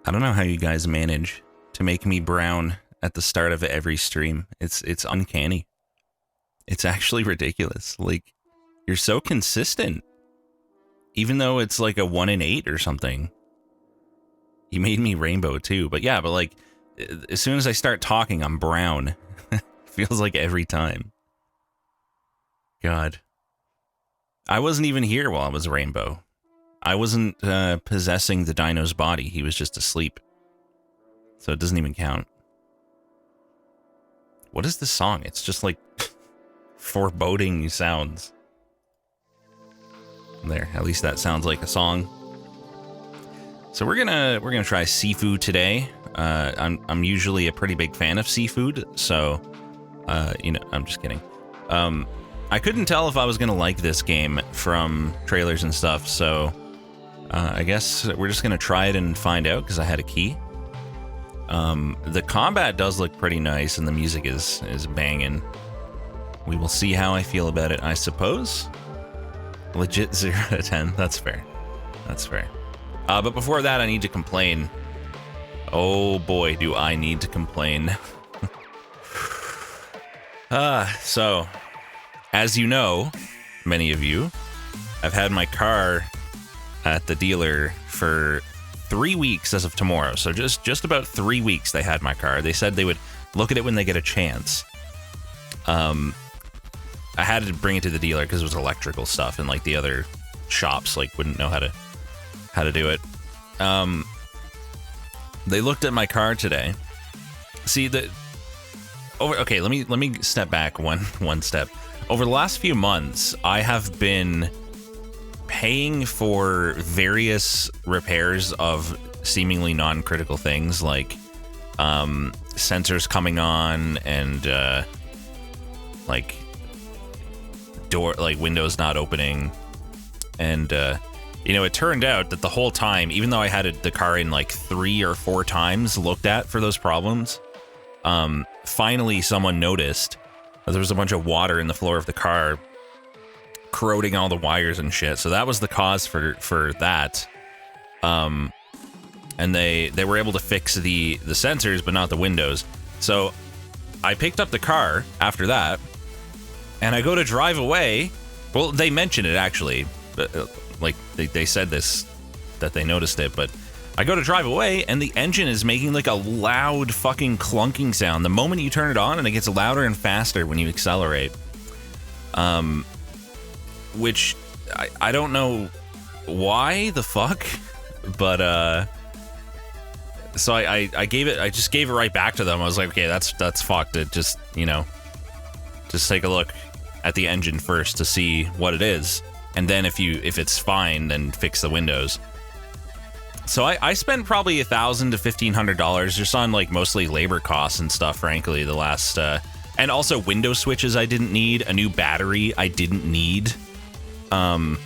I don't know how you guys manage to make me brown at the start of every stream. It's uncanny. It's actually ridiculous. Like, you're so consistent. Even though it's like a 1 in 8 or something. You made me rainbow too. But yeah, but like, as soon as I start talking, I'm brown. Feels like every time. God. I wasn't even here while I was rainbow. I wasn't possessing the dino's body. He was just asleep. So it doesn't even count. What is this song? It's just like foreboding sounds. There, at least that sounds like a song. So we're gonna try SIFU today. I'm usually a pretty big fan of seafood, so I'm just kidding. I couldn't tell if I was gonna like this game from trailers and stuff, so I guess we're just gonna try it and find out because I had a key. The combat does look pretty nice, and the music is banging. We will see how I feel about it, I suppose. Legit 0 out of 10. That's fair. That's fair. But before that, I need to complain. Oh boy, do I need to complain. So, as you know, many of you, I've had my car at the dealer for 3 weeks as of tomorrow. So just about 3 weeks they had my car. They said they would look at it when they get a chance. I had to bring it to the dealer because it was electrical stuff, and like the other shops like wouldn't know how to do it. They looked at my car today. See okay, let me step back one step. Over the last few months, I have been paying for various repairs of seemingly non-critical things like sensors coming on and like windows not opening, and it turned out that the whole time, even though I had the car in like 3 or 4 times looked at for those problems, finally someone noticed that there was a bunch of water in the floor of the car corroding all the wires and shit. So that was the cause for that. And they were able to fix the sensors but not the windows. So I picked up the car after that, and I go to drive away. Well, they mentioned it actually, but, like they said this, that they noticed it, but I go to drive away and the engine is making like a loud fucking clunking sound the moment you turn it on, and it gets louder and faster when you accelerate. Which I don't know why the fuck, but so I just gave it right back to them. I was like, okay, that's fucked. It just take a look at the engine first to see what it is, and then if it's fine, then fix the windows. So I spent probably $1,000 to $1,500 just on like mostly labor costs and stuff, frankly, the last and also window switches I didn't need, a new battery I didn't need over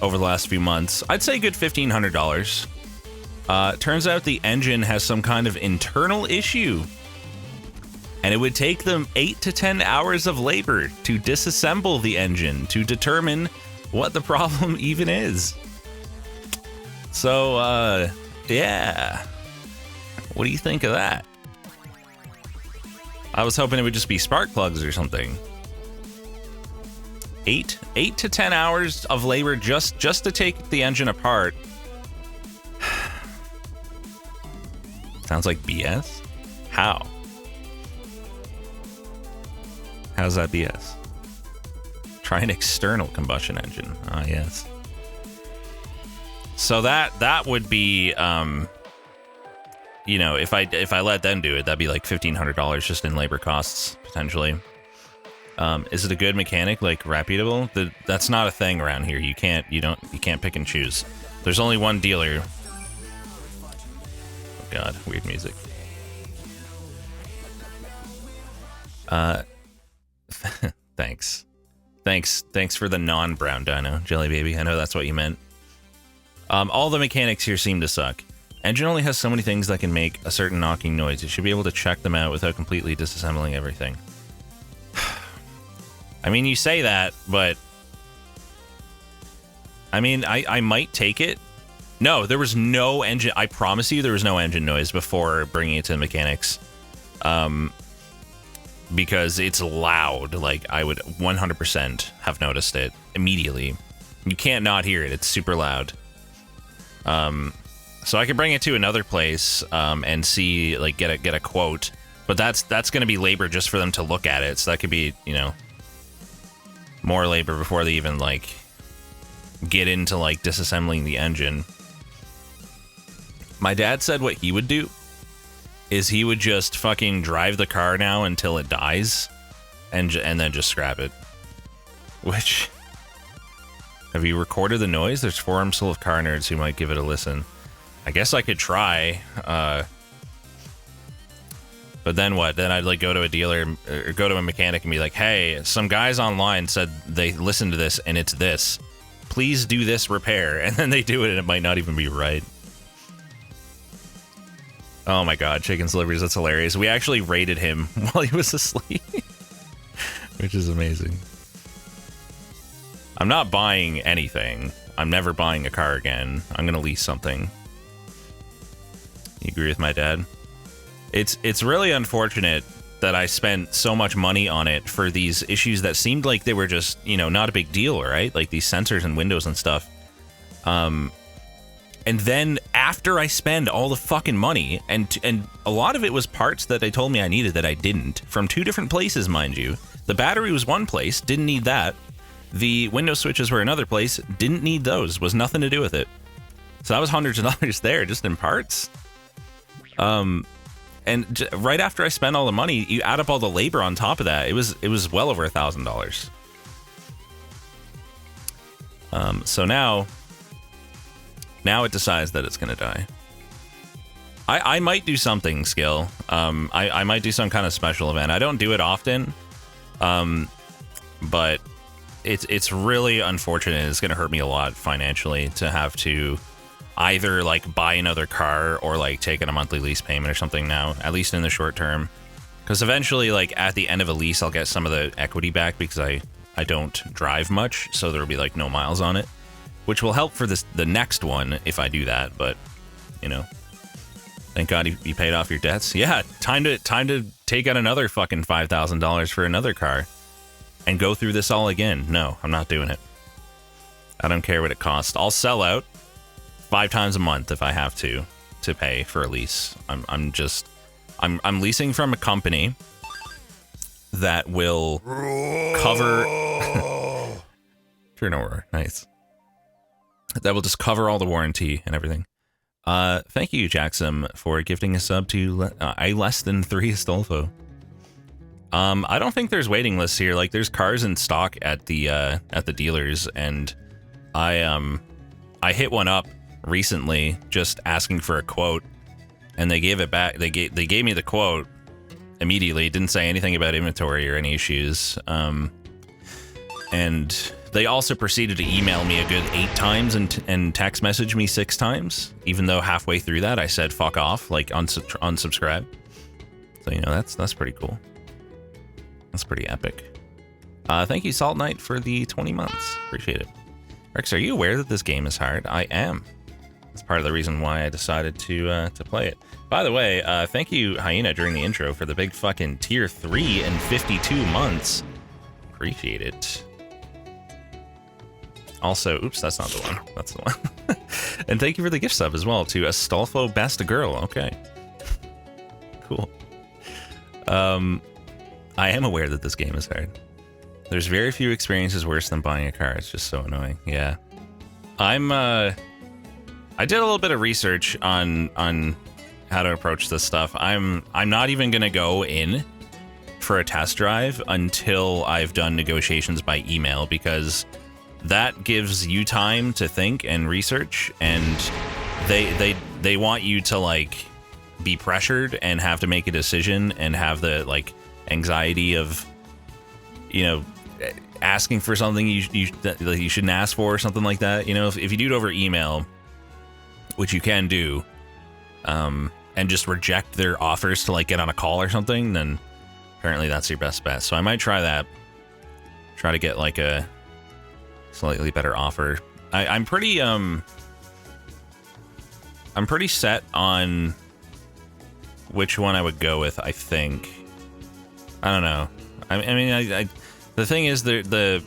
the last few months. I'd say a good $1,500. Turns out the engine has some kind of internal issue, and it would take them 8 to 10 hours of labor to disassemble the engine to determine what the problem even is. So, yeah. What do you think of that? I was hoping it would just be spark plugs or something. 8 to 10 hours of labor just to take the engine apart. Sounds like BS. How? How's that BS? Try an external combustion engine. Ah, yes. So that would be, if I let them do it, that'd be like $1,500 just in labor costs potentially. Is it a good mechanic, like reputable? That's not a thing around here. You can't pick and choose. There's only one dealer. Oh God, weird music. Thanks for the non-brown dino, Jelly Baby. I know that's what you meant. All the mechanics here seem to suck. Engine only has so many things that can make a certain knocking noise. You should be able to check them out without completely disassembling everything. I mean, you say that, but I mean, I might take it No, there was no engine. I promise you, there was no engine noise before bringing it to the mechanics. Because it's loud. Like, I would 100% have noticed it immediately. You can't not hear it. It's super loud. So I could bring it to another place and see, like, get a quote. But that's going to be labor just for them to look at it. So that could be, you know, more labor before they even, like, get into, like, disassembling the engine. My dad said what he would do is he would just fucking drive the car now until it dies and then just scrap it. Which, have you recorded the noise? There's forums full of car nerds who might give it a listen. I guess I could try, but then what? Then I'd like go to a dealer or go to a mechanic and be like, hey, some guys online said they listened to this and it's this. Please do this repair. And then they do it and it might not even be right. Oh my god, chicken slivers, that's hilarious. We actually raided him while he was asleep, which is amazing. I'm not buying anything. I'm never buying a car again. I'm gonna lease something. You agree with my dad? It's really unfortunate that I spent so much money on it for these issues that seemed like they were just, you know, not a big deal, right? Like these sensors and windows and stuff. And then after I spend all the fucking money, and a lot of it was parts that they told me I needed that I didn't, from 2 different places, mind you. The battery was one place, didn't need that. The window switches were another place, didn't need those, was nothing to do with it. So that was hundreds of dollars there, just in parts. And right after I spent all the money, you add up all the labor on top of that, it was well over $1,000. So now it decides that it's gonna die. I might do something, Skill. I might do some kind of special event. I don't do it often, but it's really unfortunate. It's gonna hurt me a lot financially to have to either like buy another car or like take in a monthly lease payment or something now, at least in the short term. Because eventually, like at the end of a lease, I'll get some of the equity back because I don't drive much, so there'll be like no miles on it, which will help for the next one if I do that. But you know, thank God you paid off your debts. Yeah, time to take out another fucking $5,000 for another car and go through this all again. No, I'm not doing it. I don't care what it costs. I'll sell out 5 times a month if I have to pay for a lease. I'm leasing from a company that will cover turnover. Nice. That will just cover all the warranty and everything. Thank you, Jackson, for gifting a sub to a less than 3 Astolfo. I don't think there's waiting lists here. Like, there's cars in stock at the dealers, and I hit one up recently just asking for a quote, and they gave it back. They gave me the quote immediately. Didn't say anything about inventory or any issues. And they also proceeded to email me a good 8 times and text message me 6 times, even though halfway through that I said fuck off, like unsubscribe. So, you know, that's pretty cool. That's pretty epic. Thank you, Salt Knight, for the 20 months. Appreciate it. Rex, are you aware that this game is hard? I am. That's part of the reason why I decided to play it. By the way, thank you, Hyena, during the intro for the big fucking tier 3 and 52 months. Appreciate it. Also, oops, that's not the one. That's the one. And thank you for the gift sub as well to Astolfo Best Girl. Okay. Cool. I am aware that this game is hard. There's very few experiences worse than buying a car. It's just so annoying. Yeah. I did a little bit of research on how to approach this stuff. I'm not even gonna go in for a test drive until I've done negotiations by email, because that gives you time to think and research, and they want you to like be pressured and have to make a decision and have the like anxiety of, you know, asking for something you shouldn't ask for or something like that. You know, if you do it over email, which you can do, and just reject their offers to like get on a call or something, then apparently that's your best bet. So I might try that. Try to get like a slightly better offer. I'm pretty I'm pretty set on which one I would go with, I think. I don't know. I mean, the thing is, the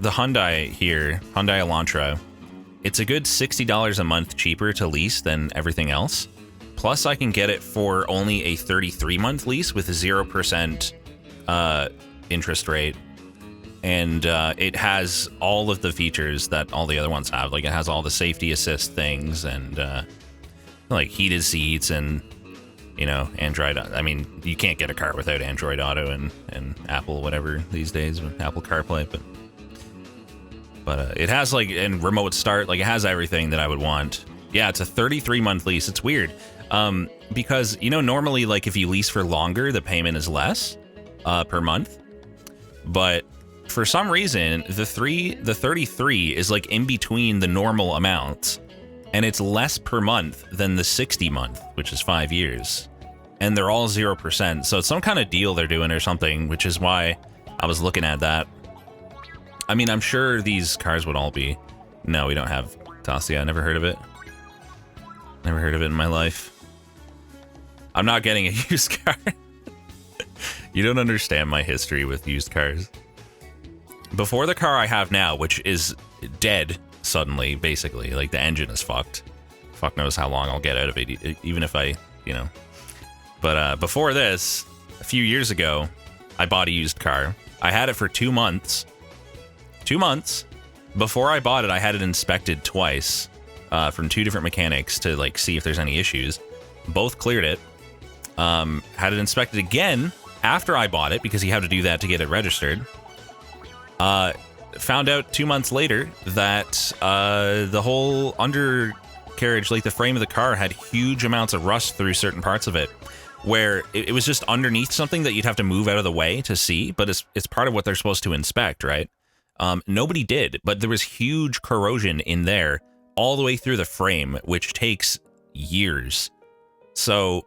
Hyundai here, Hyundai Elantra, it's a good $60 a month cheaper to lease than everything else. Plus, I can get it for only a 33-month lease with a 0% interest rate. And it has all of the features that all the other ones have. Like, it has all the safety assist things and, like, heated seats and, you know, Android. I mean, you can't get a car without Android Auto and Apple whatever these days with Apple CarPlay. But it has, like, and remote start. Like, it has everything that I would want. Yeah, it's a 33-month lease. It's weird. Because, you know, normally, like, if you lease for longer, the payment is less per month. But for some reason, the 33 is like in between the normal amounts, and it's less per month than the 60 month, which is 5 years, and they're all 0%. So it's some kind of deal they're doing or something, which is why I was looking at that. I mean, I'm sure these cars would all be. No, we don't have Dacia. Never heard of it. Never heard of it in my life. I'm not getting a used car. You don't understand my history with used cars. Before the car I have now, which is dead suddenly, basically, like the engine is fucked. Fuck knows how long I'll get out of it, even if I, you know. But before this, a few years ago, I bought a used car. I had it for 2 months. 2 months. Before I bought it, I had it inspected twice from 2 different mechanics to, like, see if there's any issues. Both cleared it. Had it inspected again after I bought it, because you have to do that to get it registered. Found out 2 months later that the whole undercarriage, like the frame of the car, had huge amounts of rust through certain parts of it, where it was just underneath something that you'd have to move out of the way to see, but it's part of what they're supposed to inspect, right? Nobody did, but there was huge corrosion in there all the way through the frame, which takes years. So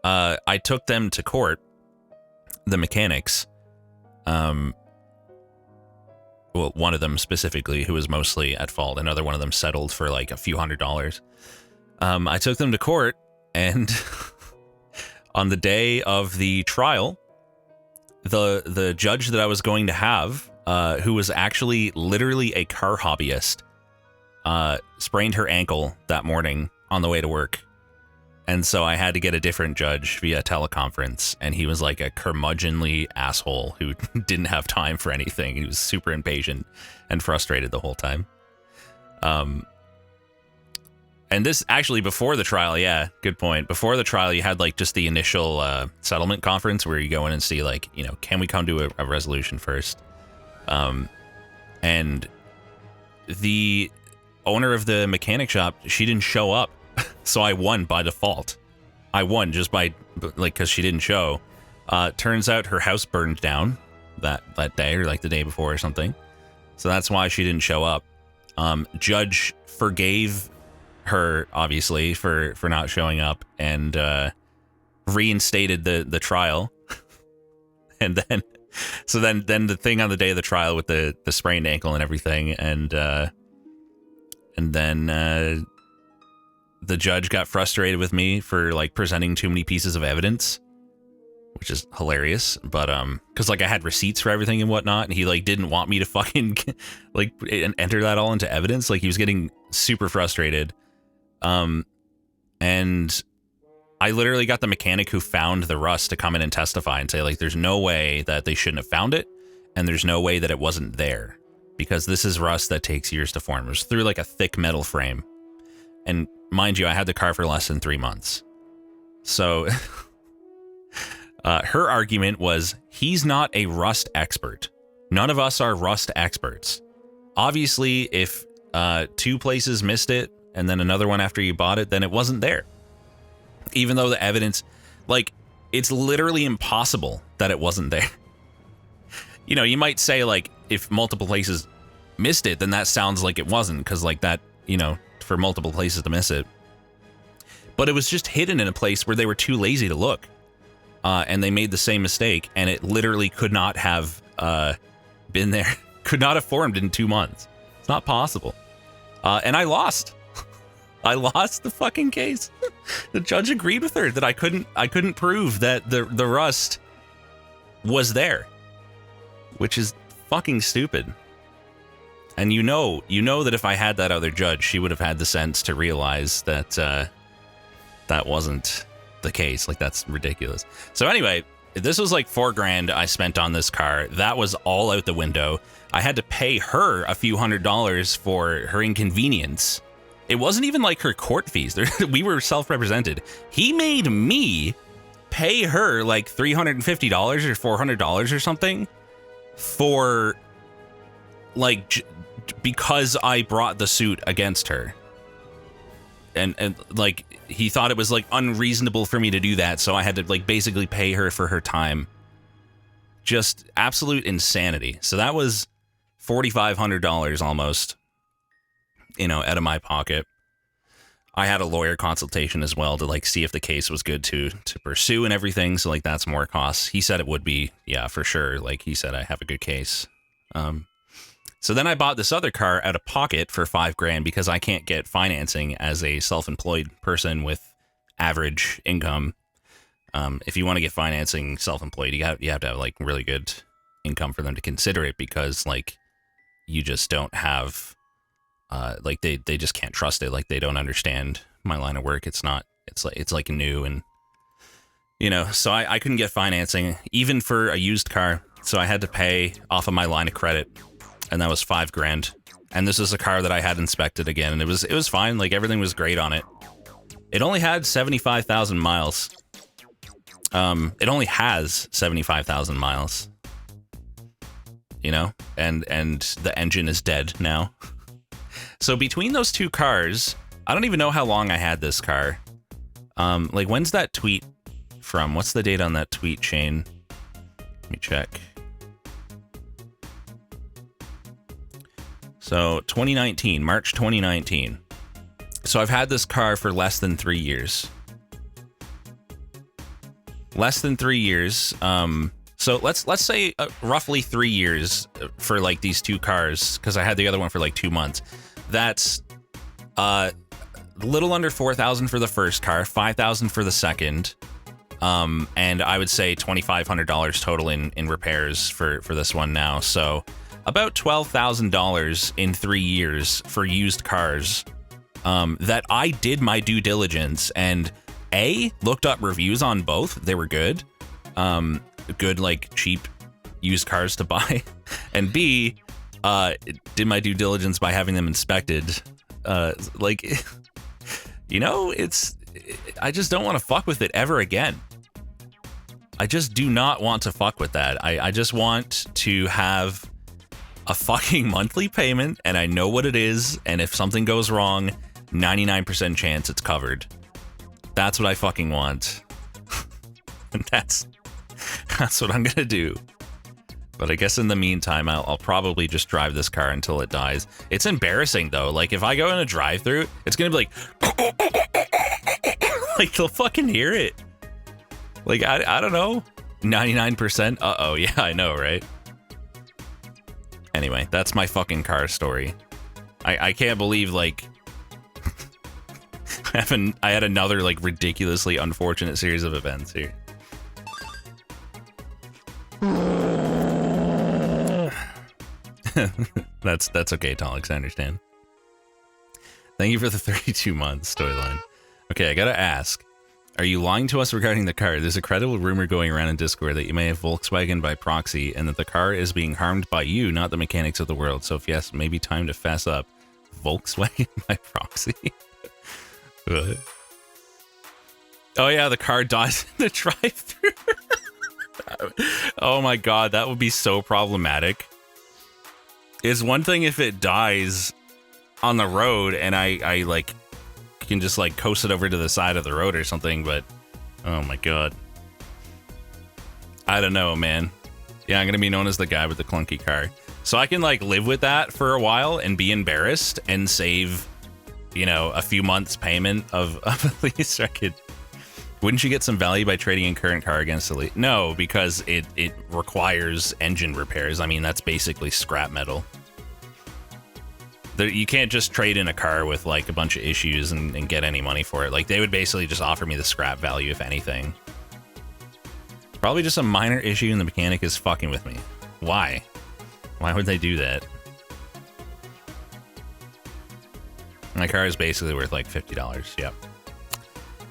I took them to court, the mechanics. Well, one of them specifically, who was mostly at fault. Another one of them settled for like a few $100s. I took them to court, and on the day of the trial, the judge that I was going to have, who was actually literally a car hobbyist, sprained her ankle that morning on the way to work. And so I had to get a different judge via teleconference, and he was like a curmudgeonly asshole who didn't have time for anything. He was super impatient and frustrated the whole time. And this actually before the trial, yeah, good point. Before the trial, you had like just the initial settlement conference where you go in and see like, you know, can we come to a resolution first? And the owner of the mechanic shop, she didn't show up. So I won by default. I won just by, like, because she didn't show. Turns out her house burned down that day, or like the day before or something. So that's why she didn't show up. Judge forgave her, obviously, for not showing up, and reinstated the trial. And then, so then the thing on the day of the trial with the sprained ankle and everything, and then the judge got frustrated with me for like presenting too many pieces of evidence, which is hilarious. But because like I had receipts for everything and whatnot, and he like didn't want me to fucking like enter that all into evidence. Like he was getting super frustrated. And I literally got the mechanic who found the rust to come in and testify and say like, there's no way that they shouldn't have found it, and there's no way that it wasn't there, because this is rust that takes years to form. It was through like a thick metal frame. And mind you, I had the car for less than 3 months. So her argument was, he's not a rust expert. None of us are rust experts. Obviously, if 2 places missed it and then another one after you bought it, then it wasn't there. Even though the evidence, like, it's literally impossible that it wasn't there. You know, you might say, like, if multiple places missed it, then that sounds like it wasn't, because, like, that, you know, for multiple places to miss it. But it was just hidden in a place where they were too lazy to look. And they made the same mistake, and it literally could not have been there. Could not have formed in 2 months. It's not possible. And I lost. I lost the fucking case. The judge agreed with her that I couldn't prove that the rust was there, which is fucking stupid. And you know that if I had that other judge, she would have had the sense to realize that that wasn't the case. Like, that's ridiculous. So anyway, this was like $4,000 I spent on this car. That was all out the window. I had to pay her a few $100s for her inconvenience. It wasn't even like her court fees. We were self-represented. He made me pay her like $350 or $400 or something for like because I brought the suit against her. And like he thought it was like unreasonable for me to do that, so I had to like basically pay her for her time. Just absolute insanity. So that was $4,500 almost, out of my pocket. I had a lawyer consultation as well to like see if the case was good to pursue and everything. So like that's more costs. He said it would be, yeah, for sure. Like he said, I have a good case. So then I bought this other car out of pocket for $5,000 because I can't get financing as a self-employed person with average income. If you want to get financing self-employed, you have to have like really good income for them to consider it, because like you just don't have like they just can't trust it. Like they don't understand my line of work. It's like new, and so I couldn't get financing even for a used car. So I had to pay off of my line of credit. And that was $5,000. And this is a car that I had inspected again, and it was fine. Like everything was great on it. It only had 75,000 miles. It only has 75,000 miles. And the engine is dead now. So between those two cars, I don't even know how long I had this car. Like when's that tweet from? What's the date on that tweet chain? Let me check. So 2019, March 2019. So I've had this car for less than 3 years. Less than 3 years. So let's say roughly 3 years for like these two cars, because I had the other one for like 2 months. That's a little under $4,000 for the first car, $5,000 for the second, and I would say $2,500 total in repairs for this one now. So about $12,000 in 3 years for used cars that I did my due diligence and looked up reviews on both. They were good. Good, like cheap used cars to buy. And B, did my due diligence by having them inspected. I just don't want to fuck with it ever again. I just do not want to fuck with that. I just want to have a fucking monthly payment, and I know what it is, and if something goes wrong, 99% chance it's covered. That's what I fucking want. And that's what I'm gonna do. But I guess in the meantime, I'll probably just drive this car until it dies. It's embarrassing though. Like if I go in a drive-through, it's gonna be like like they'll fucking hear it. Like I don't know. 99%. Uh-oh, yeah, I know, right? Anyway, that's my fucking car story. I can't believe, like, I had another, like, ridiculously unfortunate series of events here. That's okay, Tolix, I understand. Thank you for the 32 months storyline. Okay, I gotta ask. Are you lying to us regarding the car? There's a credible rumor going around in Discord that you may have Volkswagen by proxy and that the car is being harmed by you, not the mechanics of the world. So if yes, maybe time to fess up. Volkswagen by proxy? What? Oh yeah, the car dies in the drive-thru. Oh my god, that would be so problematic. It's one thing if it dies on the road and I like can just like coast it over to the side of the road or something, but oh my god, I don't know, man. Yeah, I'm gonna be known as the guy with the clunky car, so I can like live with that for a while and be embarrassed and save, a few months payment of a lease. Wouldn't you get some value by trading in current car against a lease? No, because it requires engine repairs. I mean, that's basically scrap metal. You can't just trade in a car with like a bunch of issues and get any money for it. Like they would basically just offer me the scrap value, if anything. Probably just a minor issue and the mechanic is fucking with me. Why? Why would they do that? My car is basically worth like $50. Yep.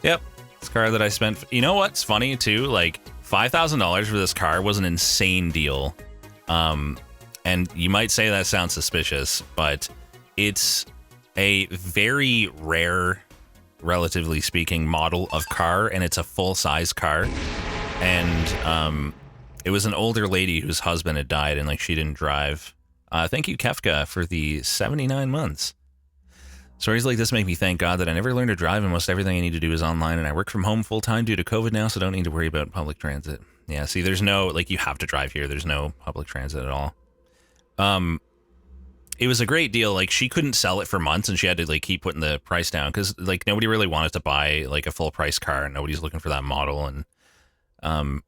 Yep. This car that I spent... You know what's funny too? Like $5,000 for this car was an insane deal. And you might say that sounds suspicious, but it's a very rare, relatively speaking, model of car, and it's a full-size car. And it was an older lady whose husband had died, and like she didn't drive. Thank you, Kefka, for the 79 months. Stories like this make me thank God that I never learned to drive, and most everything I need to do is online, and I work from home full-time due to COVID now, so don't need to worry about public transit. Yeah, see, there's no, like, you have to drive here. There's no public transit at all. It was a great deal. Like, she couldn't sell it for months, and she had to, like, keep putting the price down, because, like, nobody really wanted to buy, like, a full-price car, and nobody's looking for that model, and,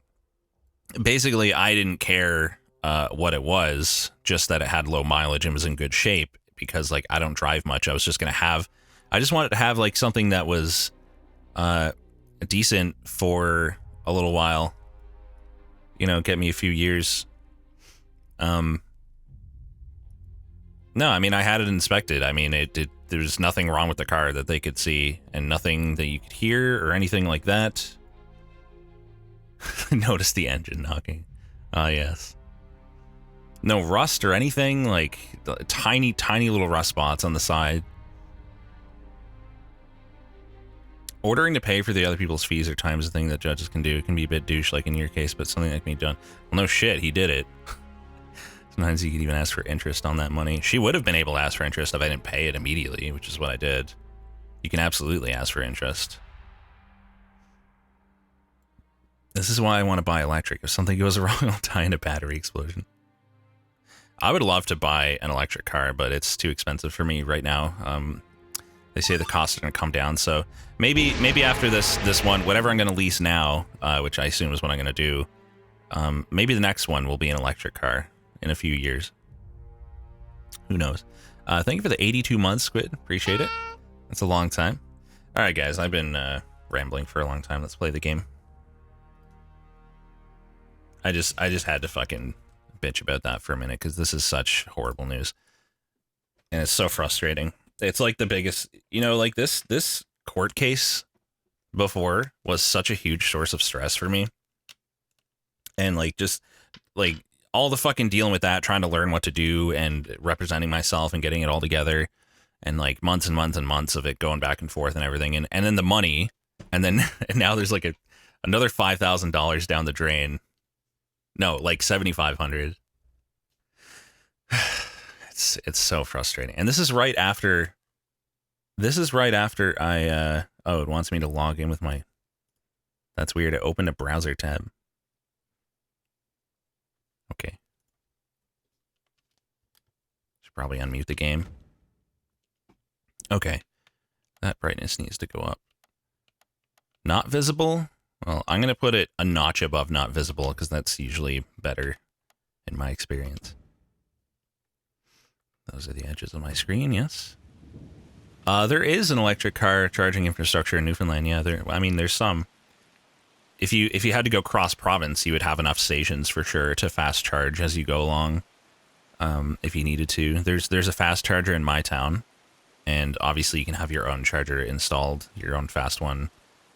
basically, I didn't care, what it was, just that it had low mileage and was in good shape, because like I don't drive much. I was just I just wanted to have like something that was decent for a little while, you know, get me a few years. No, I mean, I had it inspected. I mean, there's nothing wrong with the car that they could see, and nothing that you could hear or anything like that. Notice the engine knocking. Ah, yes. No rust or anything, like tiny, tiny little rust spots on the side. Ordering to pay for the other people's fees or time is a thing that judges can do. It can be a bit douche, like in your case, but something that can be done. Well, no shit, he did it. Sometimes you could even ask for interest on that money. She would have been able to ask for interest if I didn't pay it immediately, which is what I did. You can absolutely ask for interest. This is why I want to buy electric. If something goes wrong, I'll die in a battery explosion. I would love to buy an electric car, but it's too expensive for me right now. They say the costs are going to come down, so maybe after this one, whatever I'm going to lease now, which I assume is what I'm going to do, maybe the next one will be an electric car in a few years. Who knows? Thank you for the 82 months, Squid. Appreciate it. That's a long time. All right, guys, I've been rambling for a long time. Let's play the game. I just had to fucking bitch about that for a minute because this is such horrible news, and it's so frustrating. It's like the biggest, you know, like this court case before was such a huge source of stress for me, and like just like all the fucking dealing with that, trying to learn what to do and representing myself and getting it all together, and like months and months and months of it going back and forth and everything, and then the money, and then and now there's like another $5,000 down the drain. No, like $7,500. It's so frustrating. And this is right after I it wants me to log in with my, that's weird. It opened a browser tab. Okay. Should probably unmute the game. Okay. That brightness needs to go up. Not visible. Well, I'm going to put it a notch above not visible because that's usually better in my experience. Those are the edges of my screen, yes. There is an electric car charging infrastructure in Newfoundland. Yeah, there's some. If you had to go cross province, you would have enough stations for sure to fast charge as you go along. If you needed to. There's a fast charger in my town, and obviously you can have your own charger installed, your own fast one.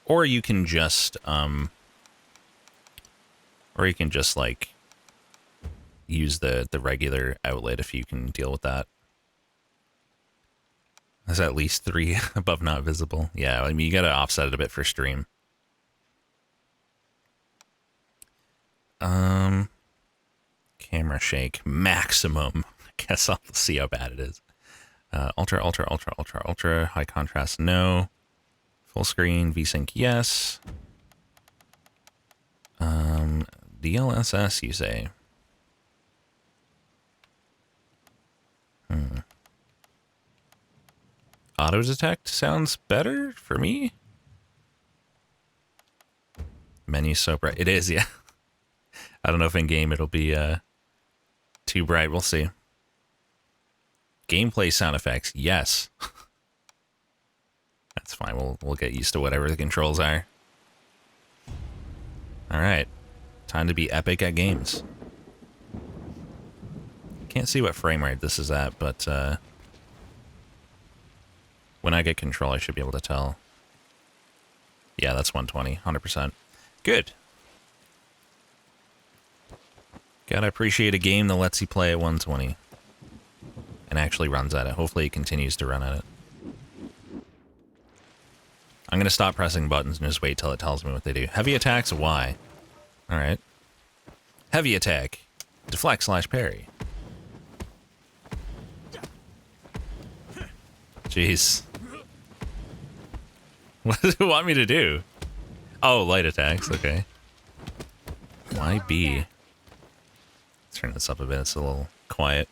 Or you can just, like use the regular outlet if you can deal with that. That's at least 3 above not visible. Yeah, I mean, you gotta offset it a bit for stream. Camera shake maximum. I guess I'll see how bad it is. Ultra, high contrast, no. Full screen, VSync, yes. DLSS, you say? Auto detect sounds better for me. Menu so bright. It is, yeah. I don't know if in game it'll be too bright. We'll see. Gameplay sound effects, yes. That's fine. We'll get used to whatever the controls are. All right, time to be epic at games. Can't see what frame rate this is at, but when I get control, I should be able to tell. Yeah, that's 120, 100%. Good. Gotta appreciate a game that lets you play at 120 and actually runs at it. Hopefully it continues to run at it. I'm gonna stop pressing buttons and just wait till it tells me what they do. Heavy attacks, why? Alright. Heavy attack. Deflect / parry. Jeez. What does it want me to do? Oh, light attacks, okay. Why B? Let's turn this up a bit, it's a little quiet.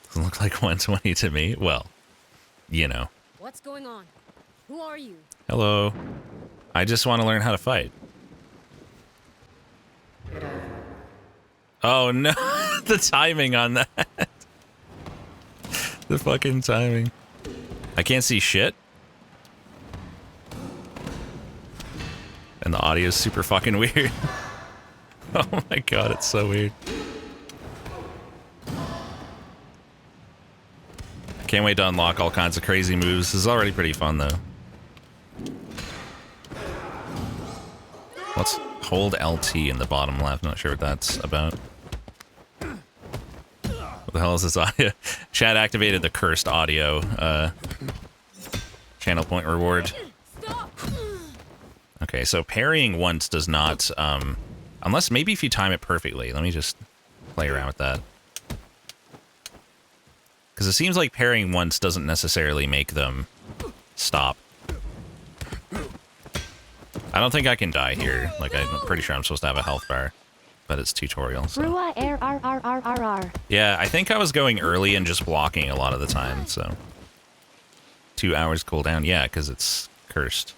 Doesn't look like 120 to me. Well, you know. What's going on? Who are you? Hello. I just want to learn how to fight. Oh no, the timing on that. The fucking timing. I can't see shit. And the audio is super fucking weird. Oh my god, it's so weird. Can't wait to unlock all kinds of crazy moves. This is already pretty fun though. Let's hold LT in the bottom left. Not sure what that's about. What the hell is this audio? Chat activated the cursed audio channel point reward. Okay, so parrying once does not, unless maybe if you time it perfectly. Let me just play around with that. Because it seems like parrying once doesn't necessarily make them stop. I don't think I can die here. Like, I'm pretty sure I'm supposed to have a health bar. But it's tutorial, so. Yeah, I think I was going early and just blocking a lot of the time, so. 2 hours cooldown. Yeah, because it's cursed.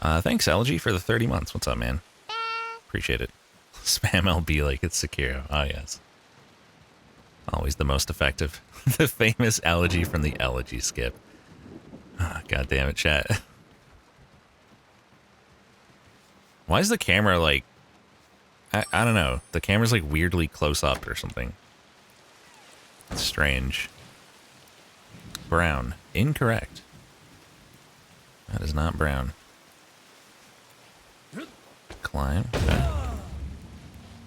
Thanks, LG, for the 30 months. What's up, man? Appreciate it. Spam LB like it's Sekiro. Oh, yes. Always the most effective. The famous elegy from the elegy skip. Oh, God damn it, chat. Why is the camera like... I don't know. The camera's like weirdly close up or something. It's strange. Brown. Incorrect. That is not brown. Climb. Okay.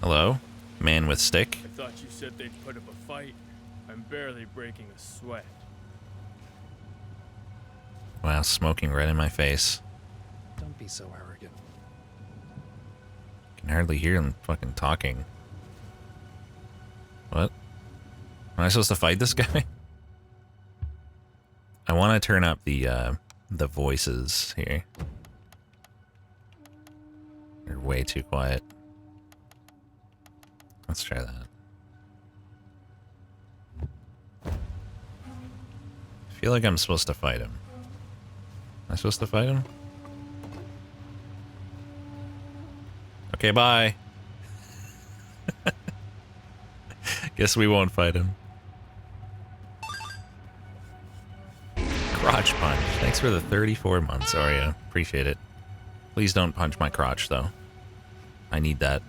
Hello? Man with stick. I thought you said they'd put up a fight. I'm barely breaking a sweat. Wow, smoking right in my face. Don't be so arrogant. Can hardly hear him fucking talking. What? Am I supposed to fight this guy? I want to turn up the voices here. They're way too quiet. Let's try that. I feel like I'm supposed to fight him. Am I supposed to fight him? Okay, bye. Guess we won't fight him. Crotch punch. Thanks for the 34 months, Arya. Appreciate it. Please don't punch my crotch, though. I need that.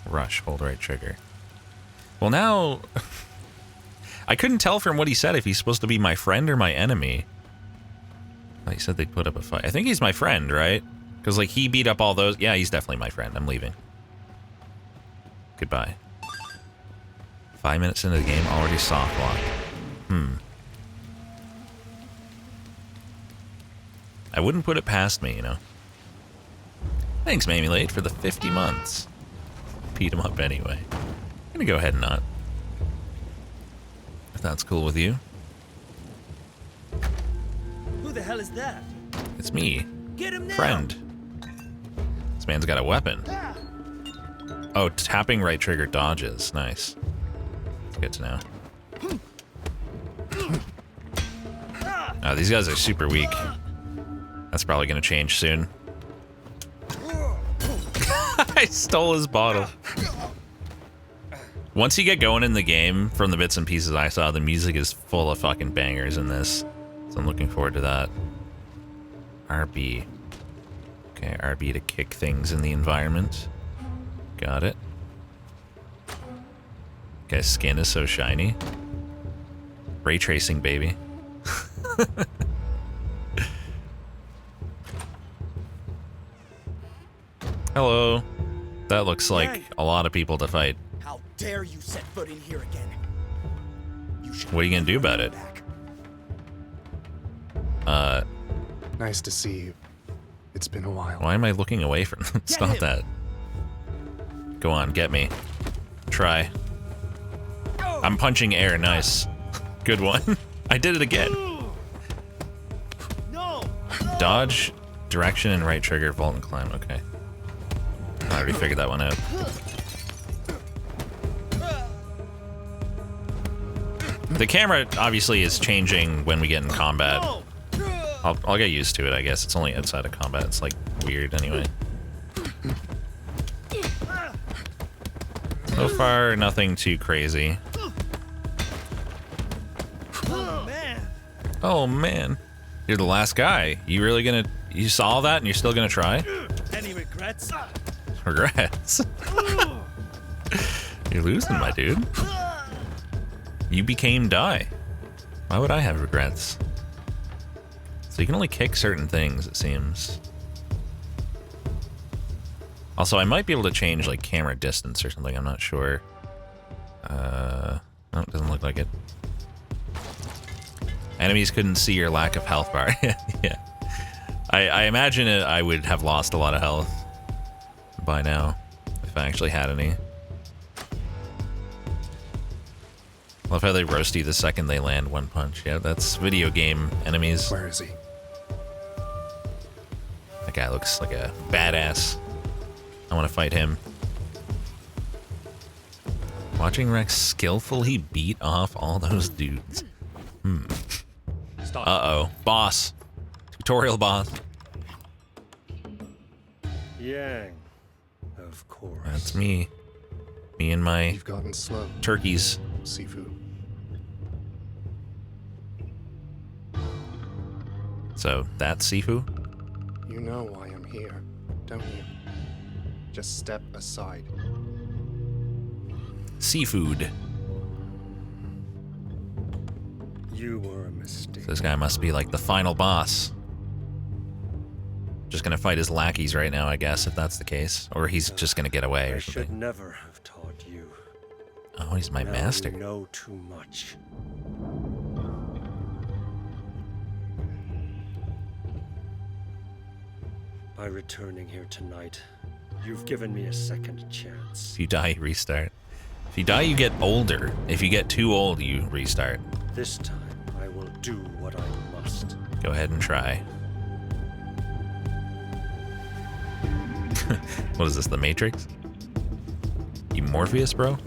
Rush. Hold right trigger. Well, now... I couldn't tell from what he said if he's supposed to be my friend or my enemy. He said they'd put up a fight. I think he's my friend, right? Because, like, he beat up all those... Yeah, he's definitely my friend. I'm leaving. Goodbye. 5 minutes into the game, already soft lock. I wouldn't put it past me, you know. Thanks, Mamulate, for the 50 months. Beat him up anyway. I'm gonna go ahead and not. If that's cool with you. Who the hell is that? It's me. Get him now. Friend. This man's got a weapon. Oh, tapping right trigger dodges. Nice. That's good to know. Oh, these guys are super weak. That's probably going to change soon. I I stole his bottle. Once you get going in the game, from the bits and pieces I saw, the music is full of fucking bangers in this. So I'm looking forward to that. RB. Okay, RB to kick things in the environment. Got it. Guy's skin is so shiny. Ray tracing, baby. Hello. That looks like a lot of people to fight. How dare you set foot in here again? What are you gonna do about it? Nice to see you. It's been a while. Why am I looking away from them? Stop that. Go on, get me. Try. I'm punching air, nice. Good one. I did it again. Dodge, direction, and right trigger, vault and climb, okay. I already figured that one out. The camera obviously is changing when we get in combat. I'll get used to it, I guess. It's only outside of combat. It's like weird anyway. So far, nothing too crazy. Oh man. You're the last guy. You saw that and you're still gonna try? Any regrets? Regrets? You're losing, my dude. You became Die. Why would I have regrets? So you can only kick certain things, it seems. Also, I might be able to change like camera distance or something, I'm not sure. No, it doesn't look like it. Enemies couldn't see your lack of health bar. Yeah. I imagine I would have lost a lot of health by now, if I actually had any. Love how they roast you the second they land one punch. Yeah, that's video game enemies. Where is he? That guy looks like a badass. I want to fight him. Watching Rex skillfully beat off all those dudes. Uh-oh. Boss. Tutorial boss. Yang, of course. That's me. Me and my You've gotten slow, turkeys. SIFU. So, that's SIFU? You know why I'm here, don't you? Just step aside. Seafood. You were a mistake. This guy must be like the final boss. Just gonna fight his lackeys right now, I guess, if that's the case. Or he's just gonna get away I or should something. never have taught you. Oh, he's my Now master. You know too much. By returning here tonight, you've given me a second chance. If you die, you restart. If you die, you get older. If you get too old, you restart. This time, I will do what I must. Go ahead and try. What is this, the Matrix? You Morpheus, bro?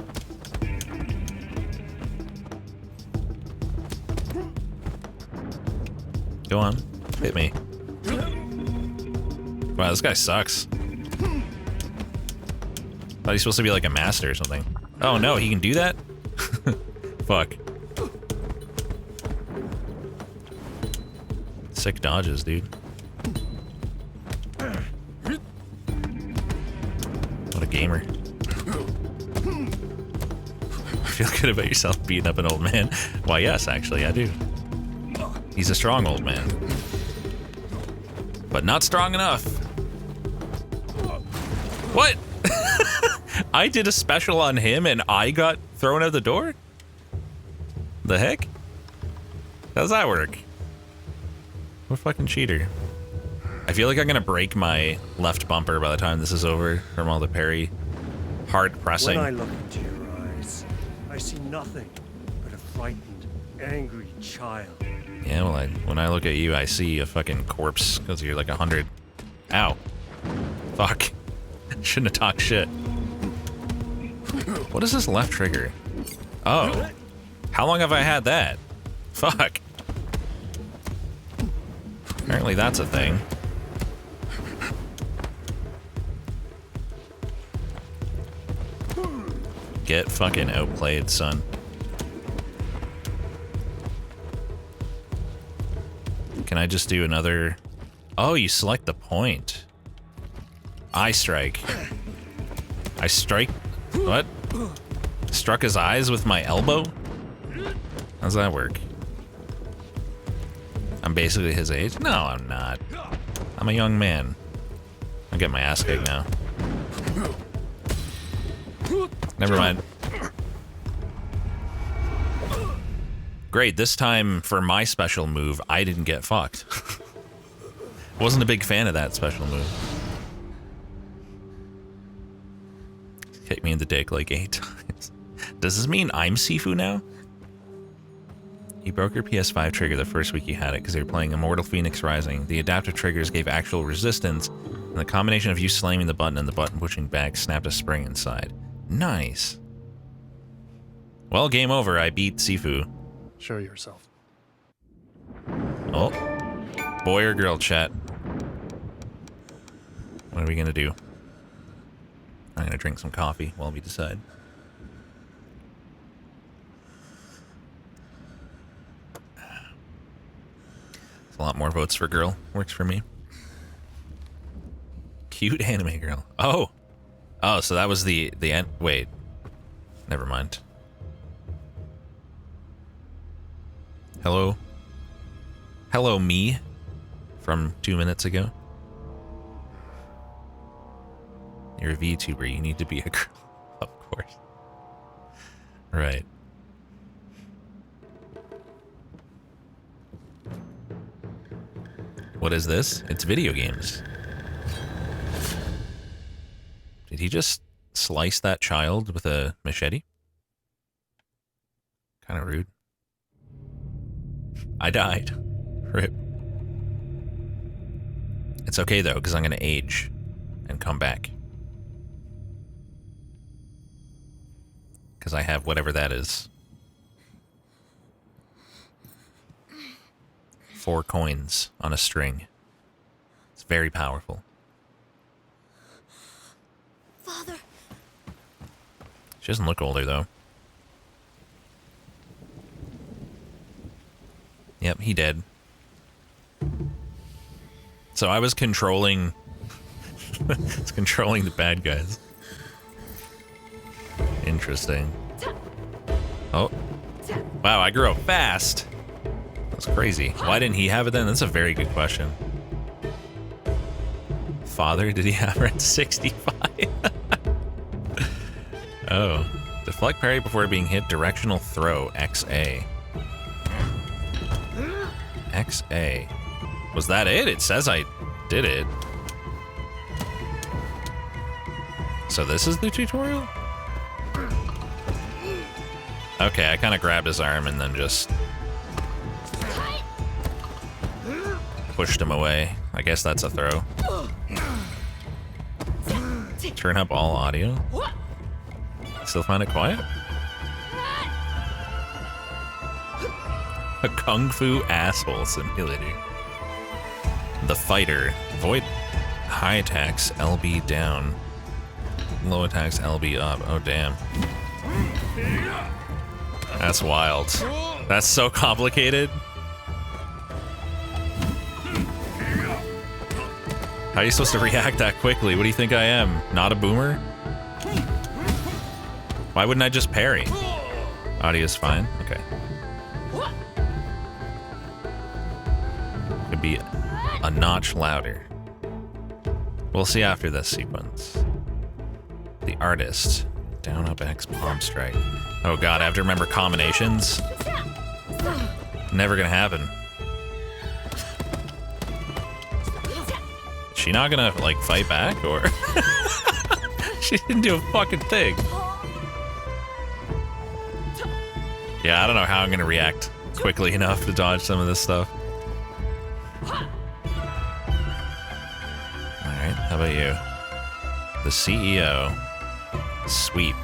Go on, hit me. Wow, this guy sucks. Thought he's supposed to be like a master or something. Oh no, he can do that? Fuck. Sick dodges, dude. What a gamer. Feel good about yourself beating up an old man? Why, yes, actually, I do. He's a strong old man. But not strong enough. What? I did a special on him and I got thrown out the door? The heck? How does that work? What a fucking cheater. I feel like I'm gonna break my left bumper by the time this is over from all the parry. Hard pressing. When I look into your eyes, I see nothing but a frightened, angry child. Yeah, well, when I look at you, I see a fucking corpse because you're like 100. Ow. Fuck. Shouldn't have talked shit. What is this left trigger? Oh. How long have I had that? Fuck. Apparently that's a thing. Get fucking outplayed, son. Can I just do another... Oh, you select the point. I strike. I strike... What? Struck his eyes with my elbow? How's that work? I'm basically his age? No, I'm not. I'm a young man. I'll get my ass kicked now. Never mind. Great, this time for my special move, I didn't get fucked. Wasn't a big fan of that special move. Kicked me in the dick like 8 times. Does this mean I'm SIFU now? You broke your PS5 trigger the first week you had it because you were playing Immortal Phoenix Rising. The adaptive triggers gave actual resistance, and the combination of you slamming the button and the button pushing back snapped a spring inside. Nice. Well, game over. I beat SIFU. Show yourself. Oh. Boy or girl, chat? What are we gonna do? I'm gonna drink some coffee while we decide. It's a lot more votes for girl. Works for me. Cute anime girl. Oh! Oh, so that was the end. Wait. Never mind. Hello? Hello, me? From 2 minutes ago? You're a VTuber, you need to be a girl. Of course. Right. What is this? It's video games. Did he just slice that child with a machete? Kind of rude. I died. Rip. It's okay though, because I'm gonna age and come back. Because I have whatever that is. 4 coins on a string. It's very powerful. Father. She doesn't look older though. Yep, he dead. So I was controlling... it's controlling the bad guys. Interesting. Oh. Wow, I grew up fast. That's crazy. Why didn't he have it then? That's a very good question. Father, did he have her at 65? Oh. Deflect parry before being hit. Directional throw. XA. XA. Was that it? It says I did it. So this is the tutorial? Okay, I kind of grabbed his arm and then just pushed him away. I guess that's a throw. Turn up all audio. Still find it quiet? A Kung Fu asshole simulator. The fighter. Void high attacks, LB down. Low attacks, LB up. Oh, damn. That's wild. That's so complicated. How are you supposed to react that quickly? What do you think I am? Not a boomer? Why wouldn't I just parry? Audio's fine? Okay. Could be a notch louder. We'll see after this sequence. The artist. Down, up, X, palm strike. Oh god, I have to remember combinations. Never gonna happen. Is she not gonna, like, fight back, or? She didn't do a fucking thing. Yeah, I don't know how I'm gonna react quickly enough to dodge some of this stuff. Alright, how about you? The CEO. Sweep.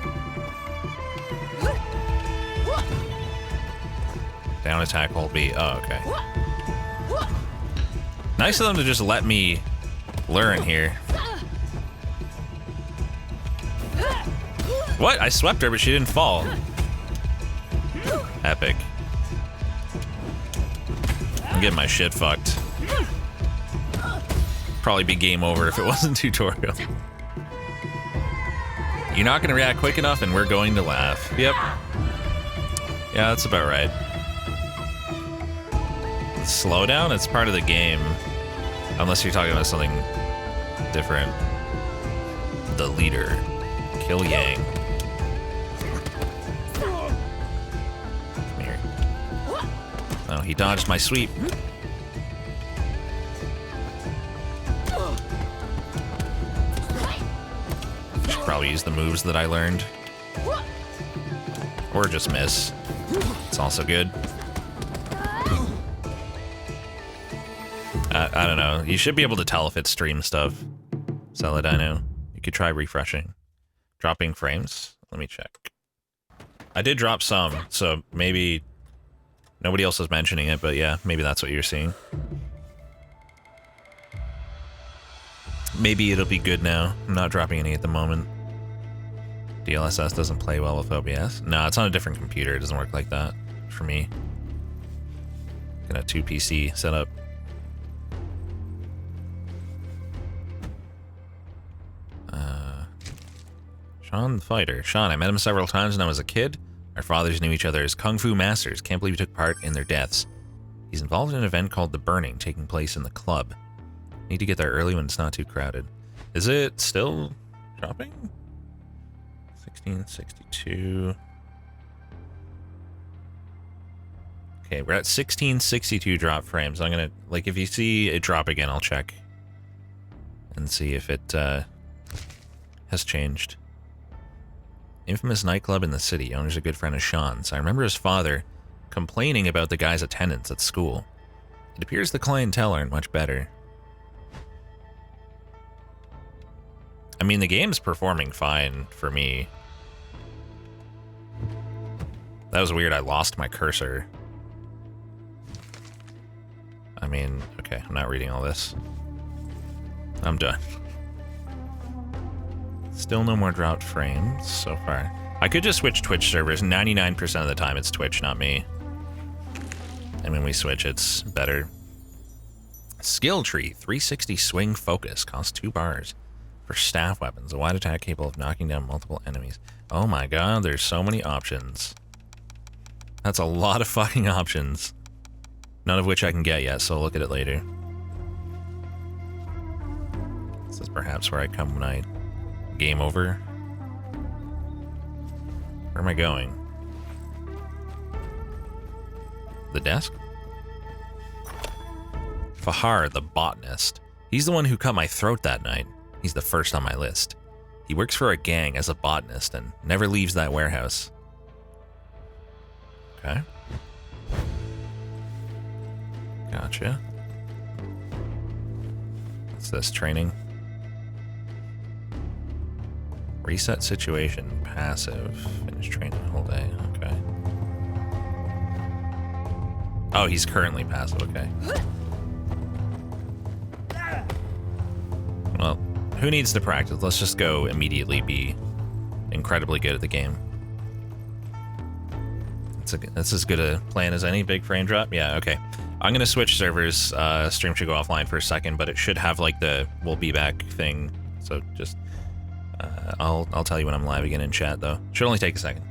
Down attack, hold B. Oh, okay. Nice of them to just let me learn here. What? I swept her, but she didn't fall. Epic. I'm getting my shit fucked. Probably be game over if it wasn't tutorial. You're not gonna react quick enough and we're going to laugh. Yep. Yeah, that's about right. Slowdown? It's part of the game. Unless you're talking about something different. The leader. Kill Yang. Come here. Oh, he dodged my sweep. Should probably use the moves that I learned. Or just miss. It's also good. I don't know. You should be able to tell if it's stream stuff. Celadino. You could try refreshing. Dropping frames? Let me check. I did drop some, so maybe nobody else is mentioning it, but yeah, maybe that's what you're seeing. Maybe it'll be good now. I'm not dropping any at the moment. DLSS doesn't play well with OBS. No, it's on a different computer. It doesn't work like that for me. Got a 2 PC setup. Sean the Fighter. Sean, I met him several times when I was a kid. Our fathers knew each other as Kung Fu masters. Can't believe he took part in their deaths. He's involved in an event called The Burning, taking place in the club. Need to get there early when it's not too crowded. Is it still dropping? 1662. Okay, we're at 1662 drop frames. I'm gonna, like, if you see it drop again, I'll check and see if it has changed. Infamous nightclub in the city. Owner's a good friend of Sean's. I remember his father complaining about the guy's attendance at school. It appears the clientele aren't much better. I mean, the game's performing fine for me. That was weird. I lost my cursor. I mean, okay, I'm not reading all this. I'm done. Still no more dropped frames so far. I could just switch Twitch servers. 99% of the time it's Twitch, not me. And when we switch, it's better. Skill tree, 360 swing focus, costs 2 bars. For staff weapons, a wide attack capable of knocking down multiple enemies. Oh my god, there's so many options. That's a lot of fucking options. None of which I can get yet, so I'll look at it later. This is perhaps where I come when I... Game over. Where am I going? The desk? Fahar, the botanist. He's the one who cut my throat that night. He's the first on my list. He works for a gang as a botanist and never leaves that warehouse. Okay. Gotcha. What's this, training? Reset situation, passive, finish training all day, okay. Oh, he's currently passive, okay. Well, who needs to practice? Let's just go immediately be incredibly good at the game. That's as good a plan as any. Big frame drop? Yeah, okay. I'm gonna switch servers. Stream should go offline for a second, but it should have like the we'll be back thing. So just... I'll tell you when I'm live again in chat, though. Should only take a second.